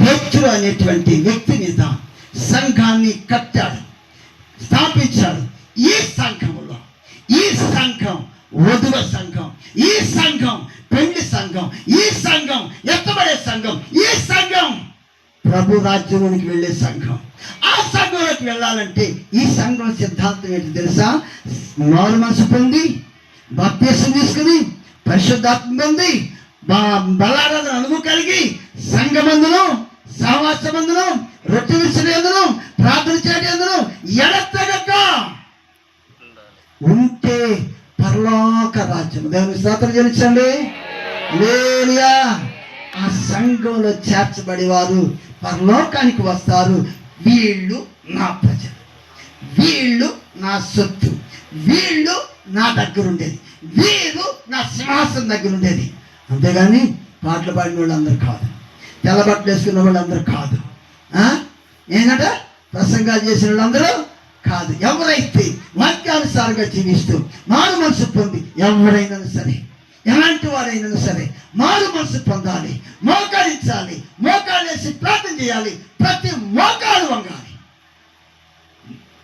పేతురు అనేటువంటి వ్యక్తి మీద సంఘాన్ని కట్టాడు, స్థాపించాడు. ఈ సంఘం వధువ సంఘం, ఈ సంఘం పెళ్లి సంఘం, ఈ సంఘం ఎత్తబడే సంఘం, ఈ సంఘం ప్రభు రాజ్యంలోనికి వెళ్ళే సంఘం. ఆ సంఘంలోకి వెళ్ళాలంటే ఈ సంఘం సిద్ధాంతం ఏంటి తెలుసా? మారు మనసు పొంది, బాప్తీసం తీసుకుని, పరిశుద్ధాత్మ పొంది, బలారాధన అనుభవం కలిగి, సంఘమందును, సహవాసమందును, రొట్టె విసిరేందును, ప్రార్థన చేయడందును ఎడతెగక ఉంటే పరలోక రాజ్యం. దేవుని స్తోత్రం చెల్లించండి. హల్లెలూయా. ఆ సంఘంలో చేర్చబడి వారు పరలోకానికి వస్తారు. వీళ్ళు నా ప్రజలు, వీళ్ళు నా సొత్తు, వీళ్ళు నా దగ్గర ఉండేది, వీరు నా సింహాసనం దగ్గర ఉండేది. అంతేగాని పాటలు పాడిన వాళ్ళందరూ కాదు, తెల్లబట్టలు వేసుకున్న వాళ్ళందరూ కాదు, ఏంటంట ప్రసంగాలు చేసిన వాళ్ళందరూ కాదు. ఎవరైతే వాక్యానుసారంగా జీవిస్తూ మారు మనసు పొంది, ఎవరైనా సరే, ఎలాంటి వారైనా సరే మారు మనసు పొందాలి, మోకరించాలి, మోకాలేసి ప్రార్థన చేయాలి, ప్రతి మోకాలు వంగాలి,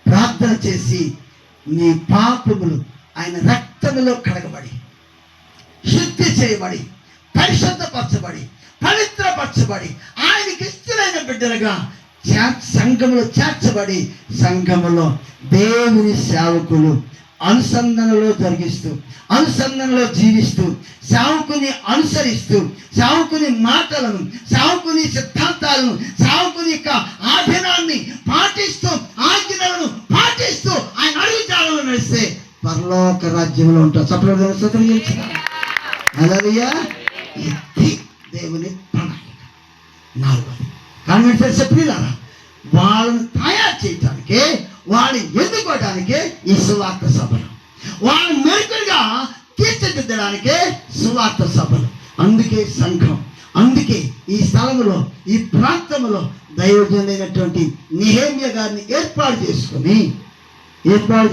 ప్రార్థన చేసి నీ పాపములు ఆయన రక్తములో కడగబడి, శుద్ధి చేయబడి, పరిశుద్ధపరచబడి, పవిత్రపరచబడి, ఆయనకి ఇష్టమైన బిడ్డలుగా సంఘములో చేర్చబడి, సంఘములో దేవుని సేవకులు అనుసంధానంలో జరిగిస్తూ, అనుసంధానంలో జీవిస్తూ, సేవకుని అనుసరిస్తూ, సేవకుని మాటలను, సేవకుని సిద్ధాంతాలను, సేవకుని యొక్క ఆధీనాన్ని పాటిస్తూ, ఆజ్ఞలను పాటిస్తూ ఆయన అడుగుజాడలో నడిస్తే పరలోక రాజ్యంలో ఉంటారు. చెప్పలేదు. హల్లెలూయా. ఇది దేవుని ప్రణాళిక. 4వది కాన్వెంట్ చెప్పినారా, వాళ్ళని తయారు చేయటానికే, వాళ్ళని ఎన్నుకోవడానికే ఈ సువార్త సభలు, వాళ్ళని మెరుకులుగా తీర్చిదిద్దడానికే సువార్త సభలు. అందుకే సంఘం, అందుకే ఈ స్థలంలో, ఈ ప్రాంతంలో దైవజనుడైనటువంటి నెహెమ్యా గారిని ఏర్పాటు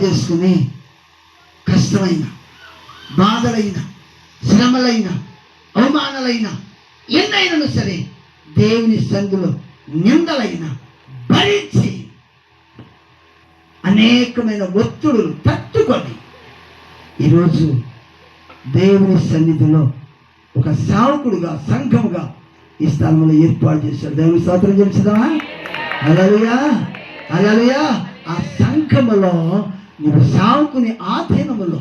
చేసుకుని కష్టమైన, బాధలైన, శ్రమలైన, అవమానాలైన ఎన్నైనా సరే దేవుని సంఘంలో నిందలైన భరించి అనేకమైన ఒత్తిడులు తట్టుకొని ఈరోజు దేవుని సన్నిధిలో ఒక సేవకుడుగా, సంఘముగా ఈ స్థలంలో ఏర్పాటు చేశాడు. దేవుని స్తోత్రం చేద్దామా? హల్లెలూయా, హల్లెలూయా. ఆ సంఘములో నువ్వు సేవకుని ఆధీనములో,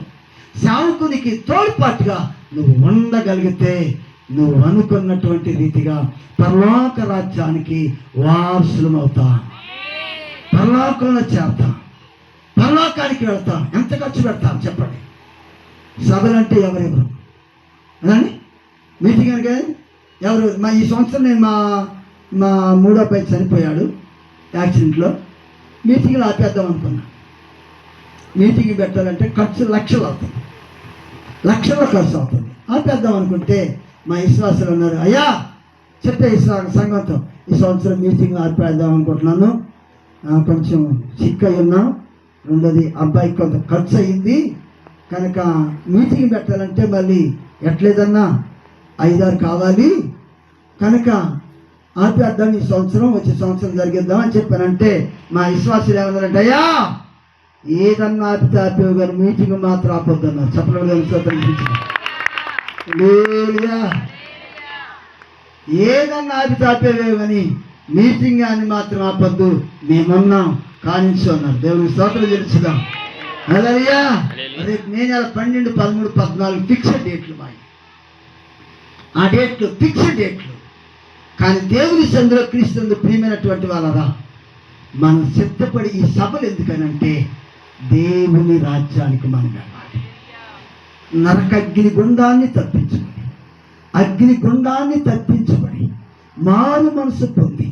సేవకునికి తోడ్పాటుగా నువ్వు ఉండగలిగితే నువ్వు అనుకున్నటువంటి రీతిగా పరలోక రాజ్యానికి వారసులం అవుతాం, పరలోకంలో చేరతాం, పరలోకానికి వెళ్తాం. ఎంత ఖర్చు పెడతాం చెప్పండి? సభలు అంటే ఎవరెవరు అలానే మీటింగ్ అనగా ఎవరు? ఈ సంవత్సరం నేను మా 3వ అబ్బాయి చనిపోయాడు యాక్సిడెంట్లో. మీటింగ్లు ఆపేద్దాం అనుకున్నా. మీటింగ్ పెట్టాలంటే ఖర్చు లక్షలు అవుతుంది, లక్షల ఖర్చు అవుతుంది. ఆపేద్దాం అనుకుంటే మా విశ్వాసులు ఉన్నారు, అయ్యా చెప్పే సంఘంతో ఈ సంవత్సరం మీటింగ్ ఆపేద్దాం అనుకుంటున్నాను, కొంచెం సిక్ అయి ఉన్నాం, రెండోది అబ్బాయికి కొంత ఖర్చు అయ్యింది కనుక మీటింగ్ పెట్టాలంటే మళ్ళీ ఎట్లేదన్నా 5-6 కావాలి కనుక ఆపేద్దాం, ఈ సంవత్సరం వచ్చే సంవత్సరం జరిగిద్దాం అని చెప్పానంటే మా విశ్వాసులు ఏమన్నారంటే, అయ్యా ఏదన్నా ఆపేవు గారు మీటింగ్ మాత్రం ఆపొద్దన్నారు. చెప్పలేదు. ఏదన్నా ఆపేవేవు కానీ మీటింగ్ అని మాత్రం ఆపొద్దు, మేమున్నాం కానించు అన్నారు. దేవుని స్తోత్రం తెలుసుగా. హల్లెలూయా. రేపు మే నెల 12, 13, 14 ఫిక్స్డ్ డేట్లు మాయి. ఆ డేట్లు ఫిక్స్డ్ డేట్లు. కానీ దేవుని సందులో క్రీస్తు ప్రియమైనటువంటి వాళ్ళరా, మనం సిద్ధపడి ఈ సభలు ఎందుకనంటే దేవుని రాజ్యానికి మనం వెళ్ళాలి. నరకగ్ని గుండాన్ని తప్పించుకొని, అగ్ని గుండాన్ని తప్పించబడి, మారు మనసు పొంది,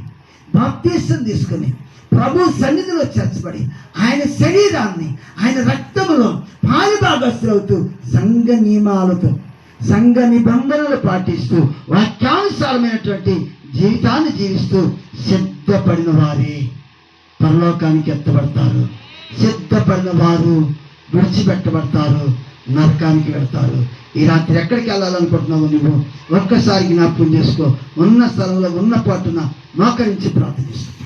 బాప్తీసం తీసుకొని, ప్రభు సన్నిధిలో చేర్చబడి, ఆయన శరీరాన్ని, ఆయన రక్తములో పాలుభాగస్తులవుతూ, సంఘ నియమాలతో, సంఘ నిబంధనలు పాటిస్తూ, వాక్యానుసారమైనటువంటి జీవితాన్ని జీవిస్తూ సిద్ధపడిన వారే పరలోకానికి ఎత్తబడతారు. సిద్ధపడిన వారు విడిచిపెట్టబడతారు, నరకానికి వెళ్తారు. ఈ రాత్రి ఎక్కడికి వెళ్ళాలనుకుంటున్నావు నువ్వు ఒక్కసారి జ్ఞాపకం చేసుకో. ఉన్న స్థలంలో ఉన్న పాటున మోకరించి ప్రార్థిస్తావు.